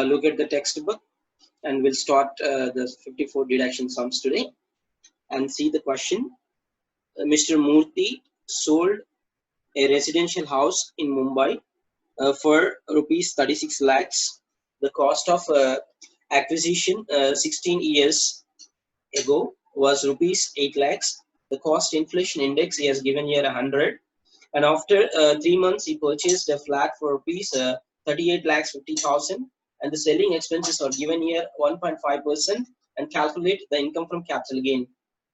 look at the textbook, and we'll start the 54 deduction sums today and see the question. Mr. Murthy sold a residential house in Mumbai for rupees 36 lakhs. The cost of acquisition 16 years ago was rupees 8 lakhs. The cost inflation index he has given here 100. And after 3 months, he purchased a flat for rupees 38 lakhs 50,000. And the selling expenses are given here 1.5%, and calculate the income from capital gain.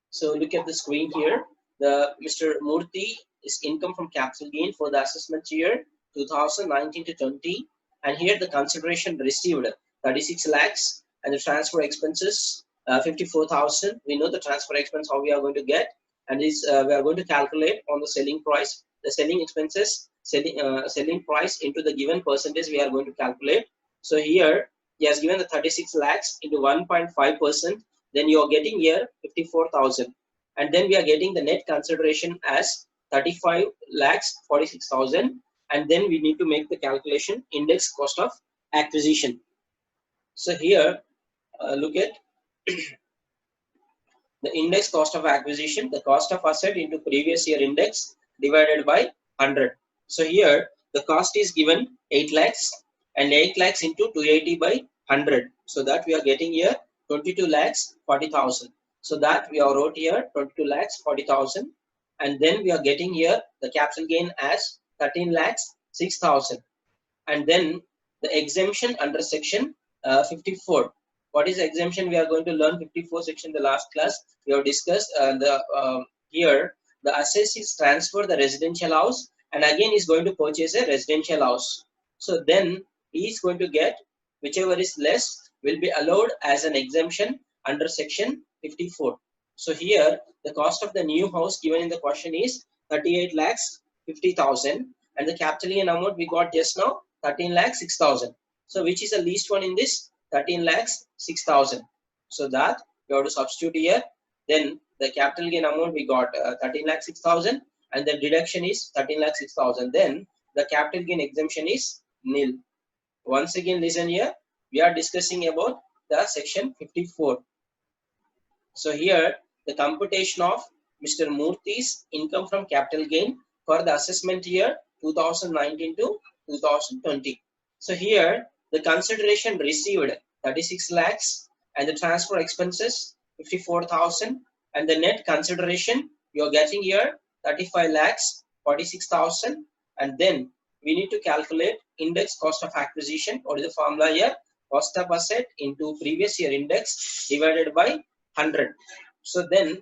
So look at the screen here. The Mr. Murthy is income from capital gain for the assessment year 2019 to 20. And here the consideration received 36 lakhs, and the transfer expenses 54,000. We know the transfer expense how we are going to get, and is we are going to calculate on the selling price, the selling expenses, selling price into the given percentage we are going to calculate. So here he has given the 36 lakhs into 1.5%. Then you are getting here 54,000, and then we are getting the net consideration as 35 lakhs 46,000, and then we need to make the calculation index cost of acquisition. So here look at the index cost of acquisition, the cost of asset into previous year index divided by 100. So here the cost is given 8 lakhs, and 8 lakhs into 280 by 100. So that we are getting here 22 lakhs 40,000. So that we have wrote here 22 lakhs 40,000, and then we are getting here the capital gain as 13 lakhs 6,000, and then the exemption under section 54. What is the exemption? We are going to learn 54 section the last class. We have discussed here the assessee is transfer the residential house, and again is going to purchase a residential house. So then he is going to get whichever is less will be allowed as an exemption under section 54. So here the cost of the new house given in the question is 38 lakhs 50,000, and the capital gain amount we got just now 13 lakhs 6,000. So which is the least one in this? 13 lakhs 6,000. So that you have to substitute here. Then the capital gain amount we got 13 lakhs 6,000, and the deduction is 13 lakhs 6,000. Then the capital gain exemption is nil. Once again listen here. We are discussing about the section 54. So here the computation of Mr. Murthy's income from capital gain for the assessment year 2019 to 2020. So here the consideration received 36 lakhs, and the transfer expenses 54,000, and the net consideration you are getting here 35 lakhs 46,000, and then we need to calculate index cost of acquisition. What is the formula here? Cost of asset into previous year index divided by 100. So then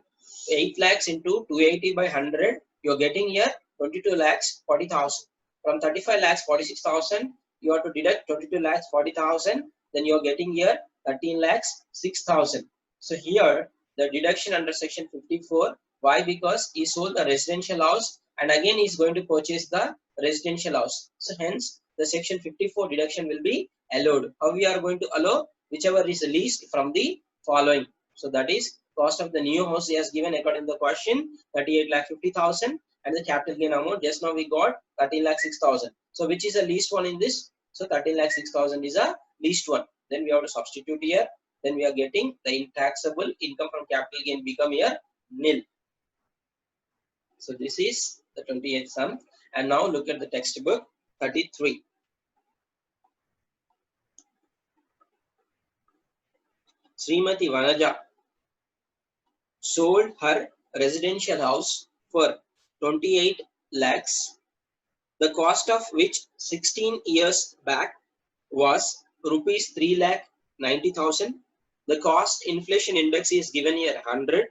8 lakhs into 280 by 100, you are getting here 22 lakhs 40,000. From 35 lakhs 46,000, you have to deduct 22 lakhs 40,000. Then you are getting here 13 lakhs 6,000. So here the deduction under section 54. Why? Because he sold the residential house, and again he is going to purchase the residential house. So hence the section 54 deduction will be allowed. How we are going to allow? Whichever is the least from the following. So that is cost of the new house he has given according to the question 38 lakh 50,000, and the capital gain amount just now we got 13 lakh 6,000. So which is the least one in this? So 13 lakh 6,000 is a least one. Then we have to substitute here. Then we are getting the taxable income from capital gain become here nil. So this is the 28th sum. And now look at the textbook 33. Srimati Vanaja sold her residential house for 28 lakhs, the cost of which 16 years back was rupees 3 lakh 90,000. The cost inflation index is given here 100,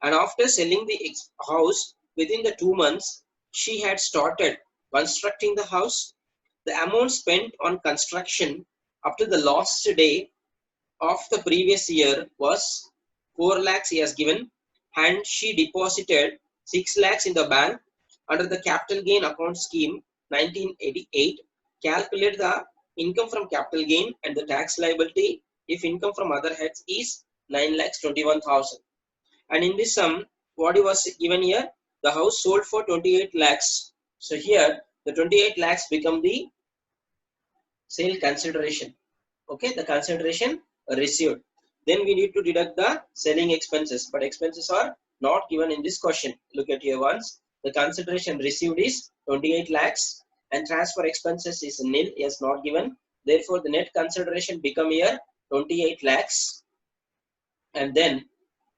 and after selling the house within the 2 months, she had started constructing the house. The amount spent on construction up to the last day of the previous year was 4 lakhs he has given, and she deposited 6 lakhs in the bank under the capital gain account scheme 1988. Calculate the income from capital gain and the tax liability if income from other heads is 9 lakhs 21,000. And in this sum, what was given here? The house sold for 28 lakhs. So here the 28 lakhs become the sale consideration. Okay, the consideration received. Then we need to deduct the selling expenses, but expenses are not given in this question. Look at here once. The consideration received is 28 lakhs and transfer expenses is nil, is not given. Therefore, the net consideration become here 28 lakhs, and then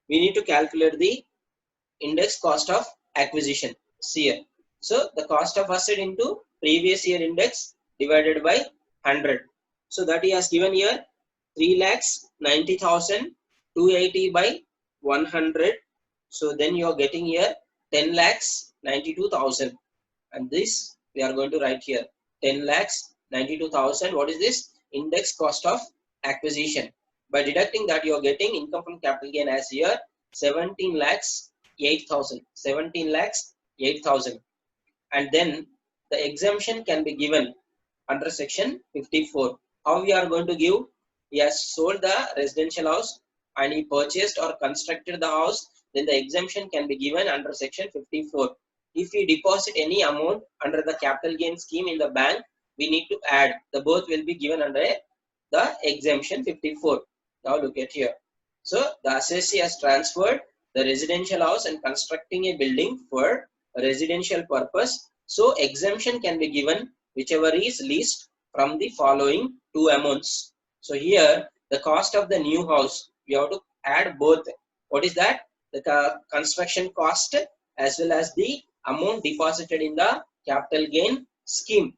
we need to calculate the index cost of acquisition here. So the cost of asset into previous year index divided by 100. So that he has given here 3 lakhs 90,000 280 by 100. So then you are getting here 10 lakhs 92,000, and this we are going to write here 10 lakhs 92,000. What is this? Index cost of acquisition. By deducting that, you are getting income from capital gain as here 17 lakhs 8,000. 17 lakhs 8,000. And then the exemption can be given under section 54. How we are going to give? He has sold the residential house and he purchased or constructed the house, then the exemption can be given under section 54. If we deposit any amount under the capital gain scheme in the bank, we need to add. The both will be given under the exemption 54. Now look at here. So the assessee has transferred the residential house and constructing a building for a residential purpose. So exemption can be given whichever is least from the following two amounts. So here the cost of the new house, we have to add both. What is that? The construction cost as well as the amount deposited in the capital gain scheme.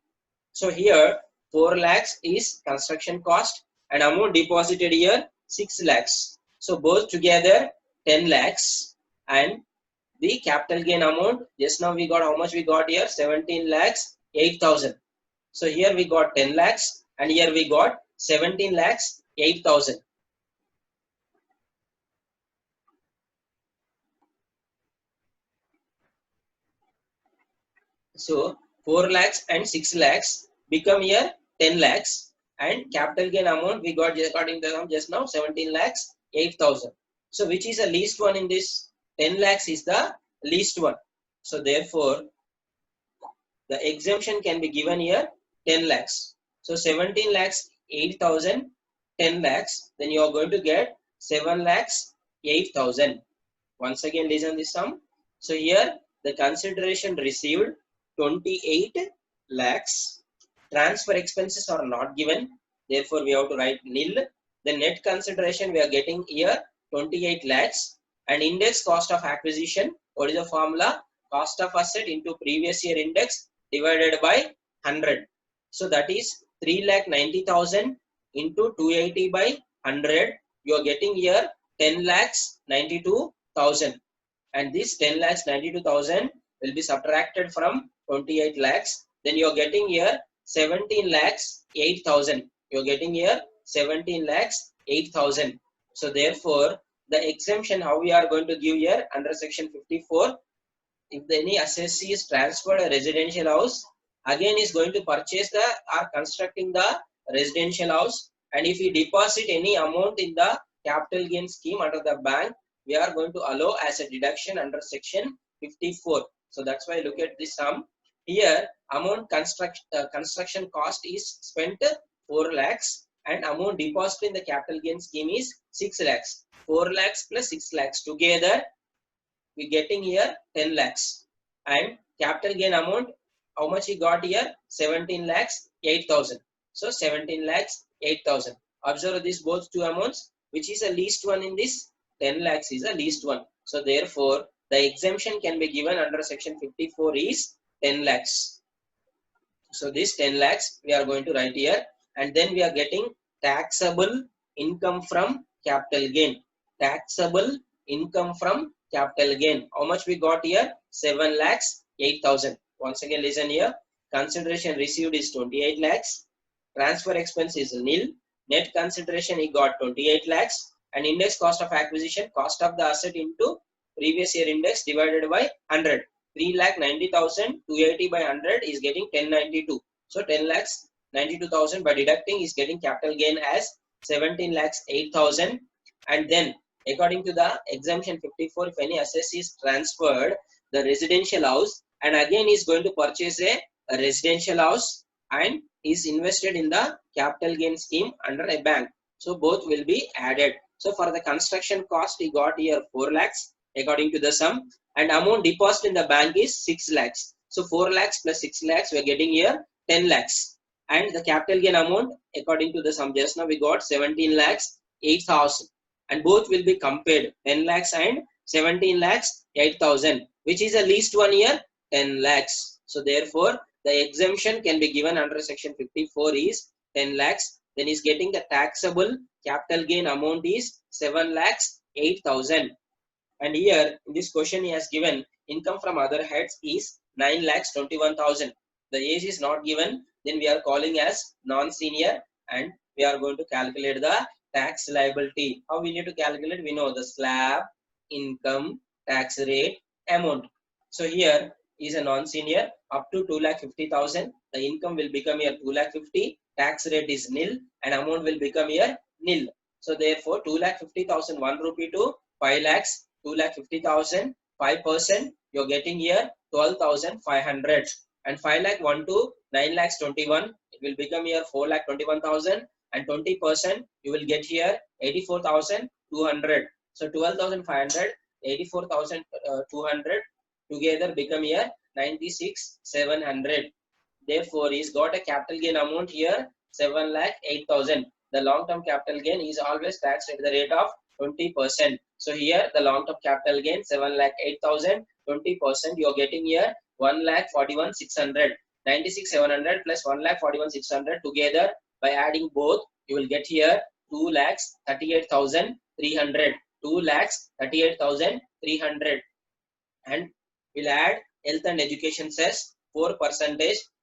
So here 4 lakhs is construction cost and amount deposited here 6 lakhs. So both together 10 lakhs, and the capital gain amount, just now we got how much we got here? 17 lakhs 8,000. So here we got 10 lakhs and here we got 17 lakhs 8,000. So 4 lakhs and 6 lakhs become here 10 lakhs, and capital gain amount we got according to just now 17 lakhs 8,000. So which is the least one in this? 10 lakhs is the least one. So therefore the exemption can be given here 10 lakhs. So 17 lakhs 8,000, 10 lakhs, then you are going to get 7 lakhs 8,000. Once again listen this sum. So here the consideration received 28 lakhs. Transfer expenses are not given. Therefore we have to write nil. The net consideration we are getting here 28 lakhs, and index cost of acquisition. What is the formula? Cost of asset into previous year index divided by 100. So that is 3,90,000 into 280 by 100. You are getting here 10 lakhs 92,000, and this 10 lakhs 92,000 will be subtracted from 28 lakhs. Then you are getting here 17 lakhs 8,000. You are getting here 17 lakhs 8,000. So therefore the exemption how we are going to give here under section 54. If any assessee is transferred a residential house, again is going to purchase the or constructing the residential house, and if we deposit any amount in the capital gain scheme under the bank, we are going to allow as a deduction under section 54. So that's why look at this sum. Here amount construction cost is spent 4 lakhs and amount deposited in the capital gain scheme is 6 lakhs. 4 lakhs plus 6 lakhs together we getting here 10 lakhs, and capital gain amount how much he got here? 17 lakhs 8,000. So 17 lakhs 8,000. Observe these both two amounts. Which is the least one in this? 10 lakhs is the least one. So therefore the exemption can be given under section 54 is 10 lakhs. So this 10 lakhs we are going to write here, and then we are getting taxable income from capital gain. Taxable income from capital gain. How much we got here? 7 lakhs 8,000. Once again listen here. Consideration received is 28 lakhs. Transfer expense is nil. Net consideration he got 28 lakhs, and index cost of acquisition, cost of the asset into previous year index divided by 100. 3,90,000 280 by 100 is getting 1092. So 10 lakhs 92,000 by deducting is getting capital gain as 17 lakhs 8,000. And then according to the exemption 54, if any assessee is transferred the residential house and again is going to purchase a residential house, and is invested in the capital gain scheme under a bank. So both will be added. So for the construction cost, he got here 4 lakhs according to the sum, and amount deposited in the bank is 6 lakhs. So 4 lakhs plus 6 lakhs, we are getting here 10 lakhs. And the capital gain amount according to the sum just now we got 17 lakhs 8,000, and both will be compared, 10 lakhs and 17 lakhs 8,000, which is the least one here, 10 lakhs. So therefore the exemption can be given under section 54 is 10 lakhs. Then is getting the taxable capital gain amount is 7 lakhs 8,000. And here in this question he has given income from other heads is 9 lakhs 21,000. The age is not given, then we are calling as non-senior, and we are going to calculate the tax liability. How we need to calculate? We know the slab, income, tax rate, amount. So here is a non-senior up to 2,50,000. The income will become here 2,50,000, tax rate is nil, and amount will become here nil. So therefore 2,50,000 1 rupee to 5 lakhs, 2,50,000, 5%, you're getting here 12,500. And 5 lakh 1 to 9 lakhs 21, it will become here 4 lakh 21,000, and 20% you will get here 84,200. So 12,500, 84,200 together become here 96,700. Therefore, he's got a capital gain amount here 7 lakh 8,000. The long-term capital gain is always taxed at the rate of 20%. So here the long-term capital gain 7 lakh 8,000, 20%, you are getting here 1 lakh 41,600. 96,700 plus 1 lakh 41,600 together, by adding both you will get here 2 lakhs 38,300. 2 lakhs 38,300. And we'll add health and education cess 4%,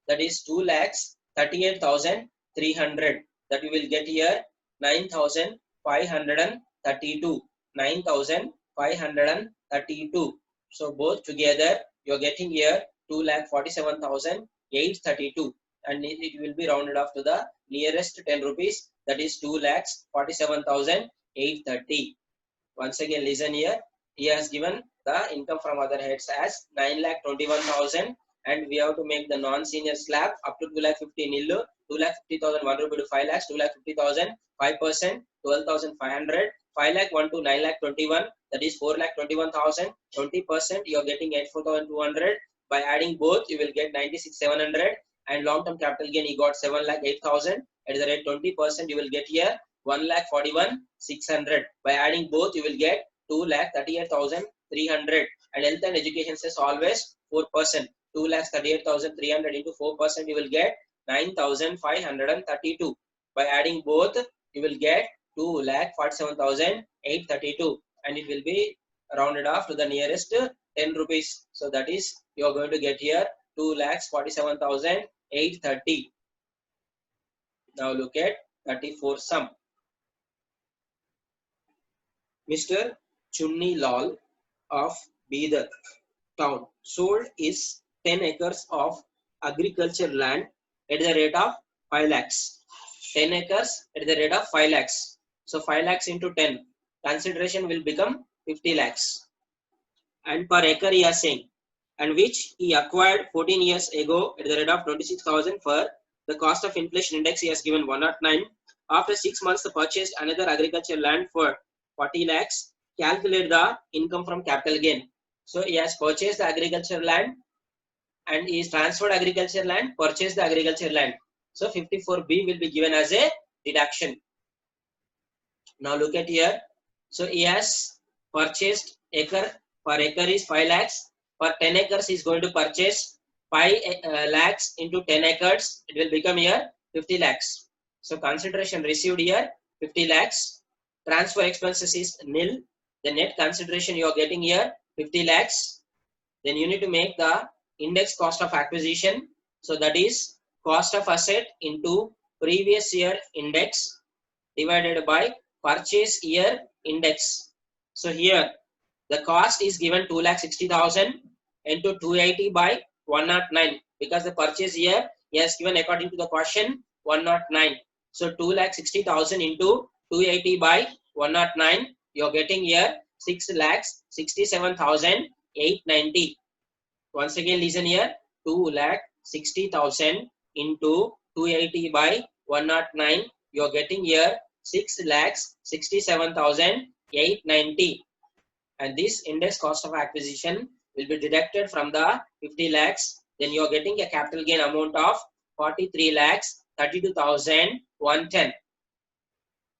that is 2 lakhs 38,300. That we will get here 9,532. 9,532. So both together you are getting here 2,47,832, and it will be rounded off to the nearest 10 rupees, that is 2,47,830. Once again listen here. He has given the income from other heads as 9,21,000, and we have to make the non-senior slab up to 2,50,000 nil, 2,50,000 1 rupee to 5 lakhs, 2,50,000 5%, 12,500, 5 lakh 1 to 9 lakh 21, that is 4 lakh 21,000, 20%, you are getting 84,200. By adding both you will get 96,700, and long-term capital gain he got 7 lakh 8,000. At the rate 20% you will get here 1 lakh 41,600. By adding both you will get 2 lakh 38,300. And health and education says always 4%. 2 lakh 38,300 into 4%, you will get 9,532. By adding both you will get 2,47,832, and it will be rounded off to the nearest 10 rupees. So that is you are going to get here 2,47,830. Now look at 34 sum. Mr. Chunni Lal of Bidar town sold his 10 acres of agriculture land at the rate of 5 lakhs. 10 acres at the rate of 5 lakhs. So 5 lakhs into 10, consideration will become 50 lakhs. And per acre he is saying, and which he acquired 14 years ago at the rate of 26,000 for the cost of inflation index he has given 109. After 6 months, he purchased another agriculture land for 40 lakhs. Calculate the income from capital gain. So he has purchased the agriculture land, and he is transferred agriculture land, purchased the agriculture land. So 54B will be given as a deduction. Now look at here. So he has purchased acre, per acre is 5 lakhs. For 10 acres he is going to purchase 5 lakhs into 10 acres. It will become here 50 lakhs. So consideration received here 50 lakhs. Transfer expenses is nil. The net consideration you are getting here 50 lakhs. Then you need to make the index cost of acquisition. So that is cost of asset into previous year index divided by purchase year index. So here the cost is given 2,60,000 into 280 by 109, because the purchase year he has given according to the question 109. So 2,60,000 into 280 by 109, you are getting here 6,67,890. Once again listen here, 2,60,000 into 280 by 109, you are getting here 6,67,890. And this index cost of acquisition will be deducted from the 50 lakhs. Then you are getting a capital gain amount of 43 lakhs 32,110.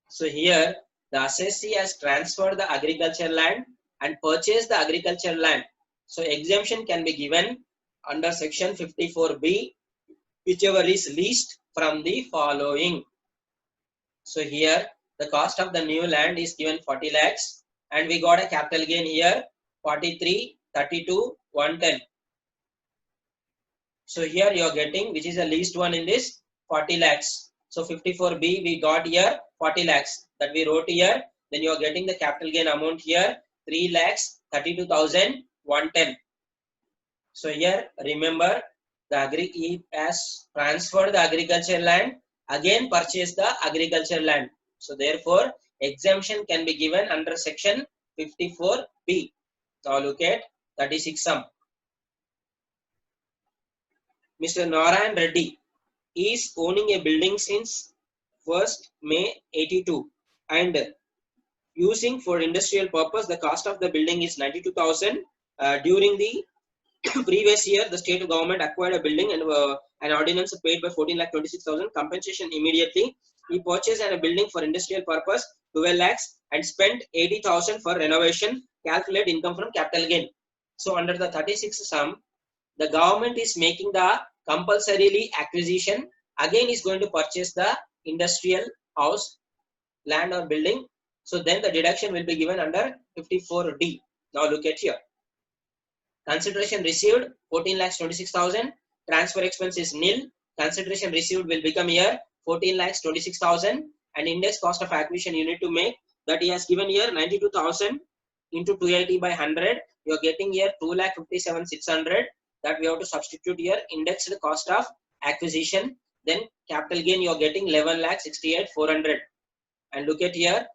So here the assessee has transferred the agriculture land and purchased the agriculture land. So exemption can be given under section 54B, whichever is least from the following. So here the cost of the new land is given 40 lakhs and we got a capital gain here 43, 32, 110. So here you are getting, which is the least one in this, 40 lakhs. So 54B we got here 40 lakhs that we wrote here. Then you are getting the capital gain amount here 3 lakhs 32,110. So here remember he has transferred the agriculture land, again purchased the agriculture land. So therefore exemption can be given under section 54B. Now look at 36 sum. Mr. Narayan Reddy is owning a building since 1st May 82 and using for industrial purpose. The cost of the building is 92,000. During the previous year, the state government acquired a building and an ordinance paid by 14,26,000 compensation immediately. He purchased a building for industrial purpose 12 lakhs and spent 80,000 for renovation. Calculate income from capital gain. So under the 36 sum, the government is making the compulsorily acquisition. Again is going to purchase the industrial house, land or building. So then the deduction will be given under 54D. Now look at here. Consideration received 14,26,000. Transfer expense is nil. Consideration received will become here 14,26,000 and index cost of acquisition you need to make that he has given here 92,000 into 280 by 100. You are getting here 2,57,600. That we have to substitute here indexed cost of acquisition. Then capital gain you are getting 11,68,400. And look at here,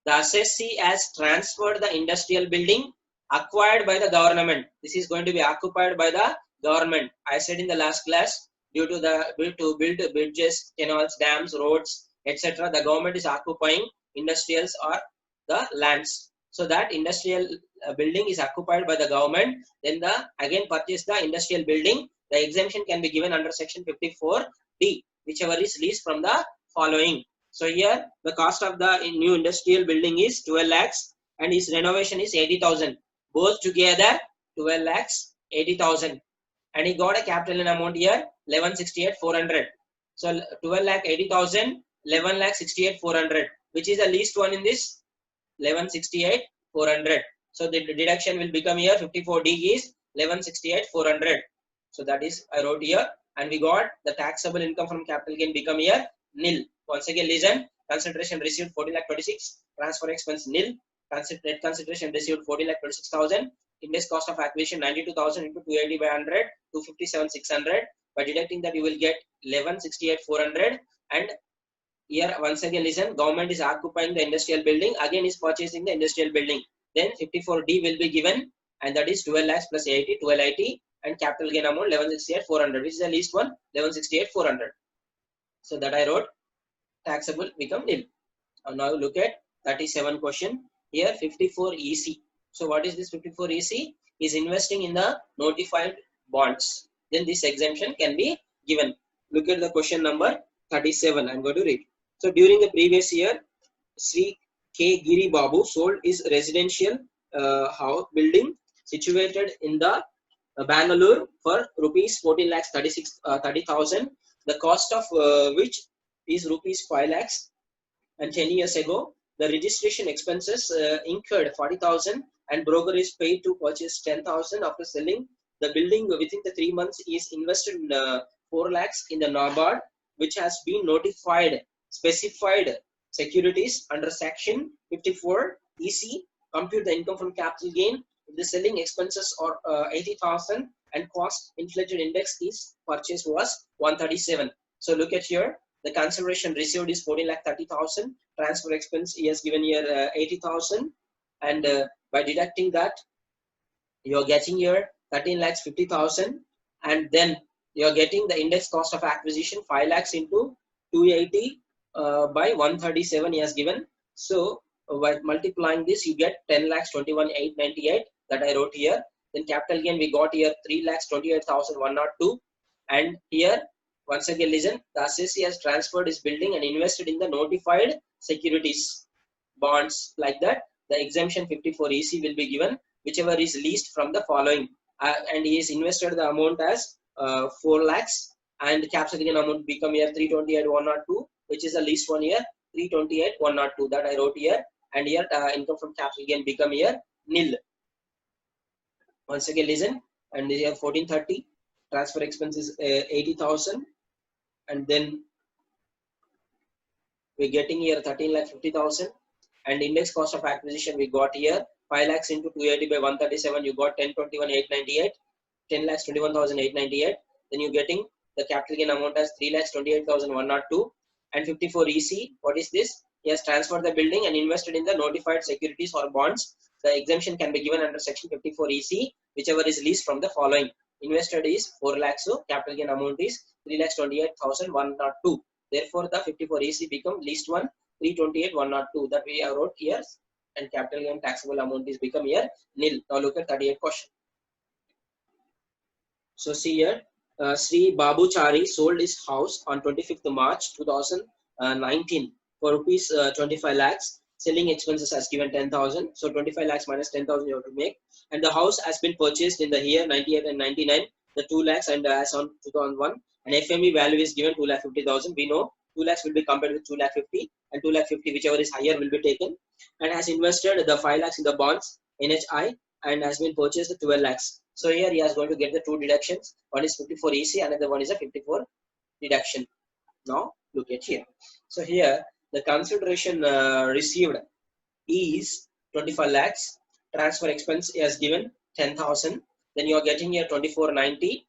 the assessee has transferred the industrial building acquired by the government. This is going to be occupied by the government. I said in the last class, due to build bridges, canals, dams, roads, etc. The government is occupying industrials or the lands. So that industrial building is occupied by the government. Then the again purchase the industrial building. The exemption can be given under section 54D, whichever is least from the following. So here the cost of the new industrial building is 12 lakhs and his renovation is 80,000. Both together 12 lakhs 80,000 and he got a capital in amount here 11,68,400. So 12 lakh 80,000, 11 lakh 68,400, which is the least one in this 11,68,400. So the deduction will become here 54D is 11,68,400. So that is I wrote here and we got the taxable income from capital gain become here nil. Once again listen, consideration received 14,26,000, transfer expense nil, net consideration received 14,26,000, index cost of acquisition 92,000 into 280 by 100, 257,600. By deducting that you will get 11,68,400 and here once again listen, government is occupying the industrial building, again is purchasing the industrial building. Then 54D will be given and that is 12 lakhs plus 80, 1280 and capital gain amount 11,68,400, which is the least one 11,68,400. So that I wrote taxable become nil. Now look at 37 question. Here 54 EC. So what is this 54 EC? Is investing in the notified bonds. Then this exemption can be given. Look at the question number 37. I'm going to read. So during the previous year, Sri K. Giri Babu sold his residential house building situated in the Bangalore for rupees 14 lakhs 30,000. The cost of which is rupees 5 lakhs. And 10 years ago, the registration expenses incurred 40,000 and broker is paid to purchase 10,000. After selling the building within the 3 months is invested in 4 lakhs in the NABARD, which has been notified specified securities under section 54 EC. Compute the income from capital gain. If the selling expenses are 80,000 and cost inflated index is purchase was 137. So look at here. The consideration received is 14,30,000. Transfer expense he has given here 80,000, and by deducting that, you are getting here 13,50,000, and then you are getting the index cost of acquisition 5 lakhs into 280 by 137 he has given. So by multiplying this, you get 10 lakhs 21,898 that I wrote here. Then capital gain we got here 3 lakhs 28,102. And here once again listen, the assessee has transferred his building and invested in the notified securities, bonds like that. The exemption 54 EC will be given whichever is least from the following. And he has invested the amount as 4 lakhs, and capital gain amount become here 328,102, which is the least one here 328,102 that I wrote here. And here income from capital gain become here nil. Once again listen, and here 1430 transfer expenses 80,000, and then we're getting here 13,50,000, and index cost of acquisition we got here 5 lakhs into 280 by 137, you got 1021,898, 10 lakhs 21,898. Then you're getting the capital gain amount as 3 lakhs 28,102. And 54 EC, what is this? He has transferred the building and invested in the notified securities or bonds. The exemption can be given under section 54 EC, whichever is least from the following. Invested is 4 lakhs, so capital gain amount is 3 lakhs 28,102. Therefore, the 54 EC become least one 328,102 that we have wrote here, and capital gain taxable amount is become here nil. Now look at 38 question. So see here, Sri Babu Chari sold his house on 25th March 2019 for rupees 25 lakhs. Selling expenses has given 10,000. So 25 lakhs minus 10,000 you have to make. And the house has been purchased in the year 98 and 99, the 2 lakhs, and as on 2001. And FME value is given 2,50,000. We know 2 lakhs will be compared with 2,50,000, and 2,50,000 whichever is higher will be taken. And has invested the 5 lakhs in the bonds, NHI, and has been purchased the 12 lakhs. So here he is going to get the two deductions. One is 54 EC, another one is a 54 deduction. Now look at here. So here the consideration received is 25 lakhs. Transfer expense is given 10,000. Then you are getting here 2490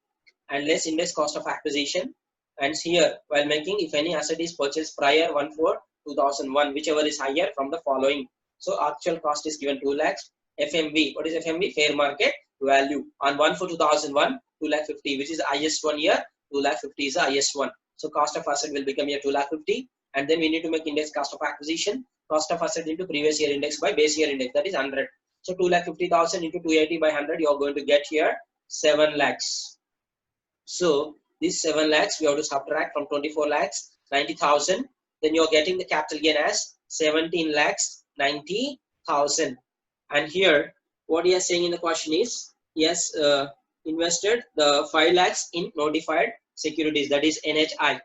and less index cost of acquisition. And here while making, if any asset is purchased prior 1/4/2001, whichever is higher from the following. So actual cost is given 2 lakhs. FMV, what is FMV? Fair market value on 1/4/2001, 2,50,000, which is the highest one here. 2,50,000 is the highest one. So cost of asset will become here 2,50,000, and then we need to make index cost of acquisition, cost of asset into previous year index by base year index, that is 100. So 2,50,000 into 280 by 100, you are going to get here 7 lakhs. So this 7 lakhs we have to subtract from 24 lakhs 90,000. Then you are getting the capital gain as 17 lakhs 90,000. And here what he is saying in the question is he has invested the 5 lakhs in notified securities, that is NHI.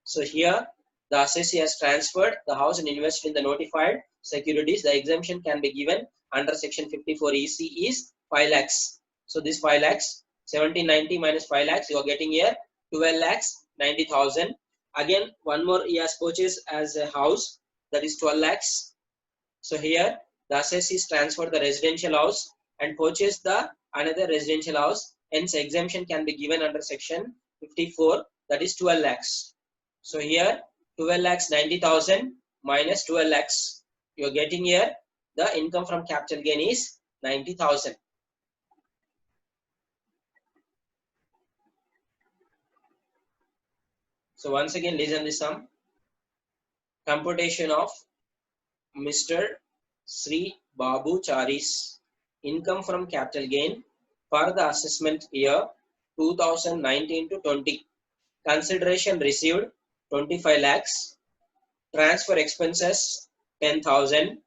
So here the assessee has transferred the house and invested in the notified securities. The exemption can be given under section 54 EC is 5 lakhs. So this 5 lakhs 1790 minus 5 lakhs, you are getting here 12 lakhs 90,000. Again one more he has purchased as a house, that is 12 lakhs. So here the assessee transferred the residential house and purchased the another residential house. Hence exemption can be given under section 54, that is 12 lakhs. So here 12 lakhs 90,000 minus 12 lakhs, you are getting here the income from capital gain is 90,000. So once again listen this sum. Computation of Mr. Sri Babu Chari's income from capital gain for the assessment year 2019 to 20. Consideration received 25 lakhs, transfer expenses 10,000,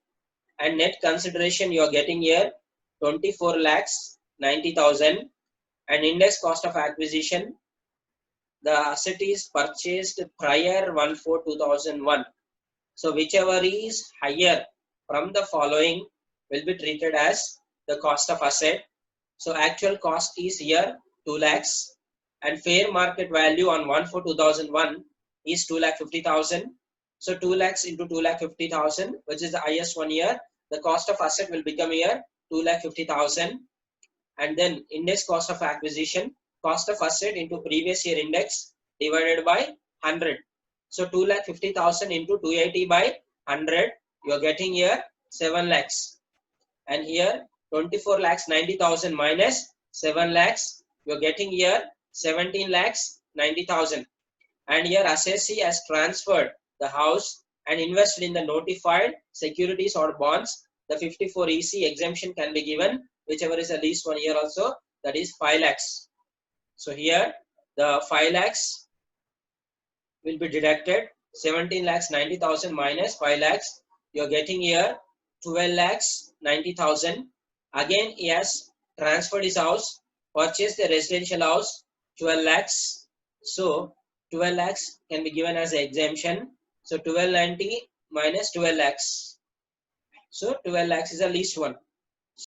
and net consideration you are getting here 24 lakhs 90,000, and index cost of acquisition, the asset is purchased prior 1/4/2001. So whichever is higher from the following will be treated as the cost of asset. So actual cost is here 2 lakhs, and fair market value on 1/4/2001 is 2,50,000. So 2 lakhs into 2,50,000, which is the highest one here. The cost of asset will become here 2,50,000, and then index cost of acquisition, cost of asset into previous year index divided by 100. So 2,50,000 into 280 by 100, you are getting here 7 lakhs. And here 24 lakhs 90,000 minus 7 lakhs, you are getting here 17 lakhs 90,000. And here assessee has transferred the house and invested in the notified securities or bonds. The 54 EC exemption can be given, whichever is the least one here also, that is 5 lakhs. So here the 5 lakhs will be deducted. 17 lakhs 90,000 minus 5 lakhs. You are getting here 12 lakhs 90,000. Again, he has transferred his house, purchased the residential house, 12 lakhs. So 12 lakhs can be given as an exemption. So 1290 minus 12 lakhs. So 12 lakhs is the least one.